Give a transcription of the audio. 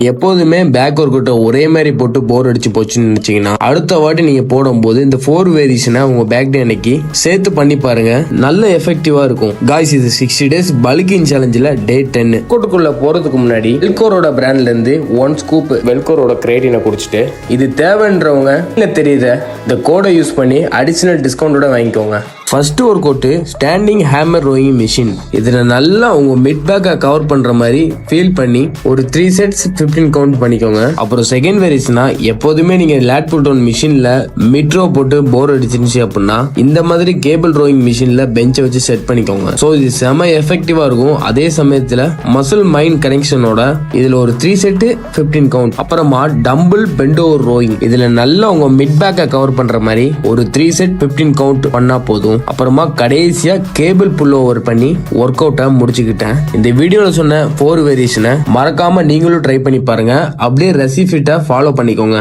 எப்போதுமே back work அவுட்டை ஒரே மாதிரி போட்டு போர் அடிச்சு போச்சுன்னு நினைச்சீங்கன்னா அடுத்த வாட்டி நீங்க போடும்போது இந்த 4 வேரியேஷனை உங்க பேக் டே அன்னைக்கு சேர்த்து பண்ணி பாருங்க. நல்ல எஃபெக்டிவா இருக்கும். காய்ஸ், இது 60 days பல்கிங் சேலஞ்சில் டே 10. கோட்டுக்குள்ள போறதுக்கு முன்னாடி வெல்கோரோட பிராண்ட்ல இருந்து 1 ஸ்கூப் வெல்கோரோட கிரேட்டினை குடிச்சிட்டு இது தேவைன்றவங்க இல்ல தெரியுத இந்த கோடை யூஸ் பண்ணி அடிஷனல் டிஸ்கவுண்டோட வாங்கிக்கோங்க. First work out standing hammer rowing machine. இதுல நல்லா உங்க மிட் பேக்கை கவர் பண்ற மாதிரி ஃபீல் பண்ணி ஒரு 3 sets 15 கவுண்ட் பண்ணிக்கோங்க. அப்புறம் செகண்ட் வேரியேஷனா எப்போதுமே நீங்க லேட் புல் டவுன் மிஷின்ல மிட் ரோ போட்டு போர் அடிச்சிருந்துச்சு அப்படின்னா இந்த மாதிரி கேபிள் ரோயிங் மிஷின்ல பெஞ்சை வச்சு செட் பண்ணிக்கோங்க. ஸோ இது செம எஃபெக்டிவா இருக்கும். அதே சமயத்துல மசில் மைண்ட் கனெக்ஷனோட இதுல ஒரு 3 set 15 கவுண்ட். அப்புறமா டம்பிள் பெண்ட் ஓவர் ரோயிங். இதுல நல்லா உங்க மிட் பேக்கை கவர் பண்ற மாதிரி ஒரு 3 set 15 கவுண்ட் பண்ணா போதும். அப்புறமா கடைசியா கேபிள் புல் ஓவர் பண்ணி ஒர்க் அவுட்டை முடிச்சுக்கிட்டேன். இந்த வீடியோல சொன்ன 4 வேரியேஷனை மறக்காம நீங்களும் ட்ரை பண்ணி பாருங்க. அப்படியே ரெசிபிட்ட ஃபாலோ பண்ணிக்கோங்க.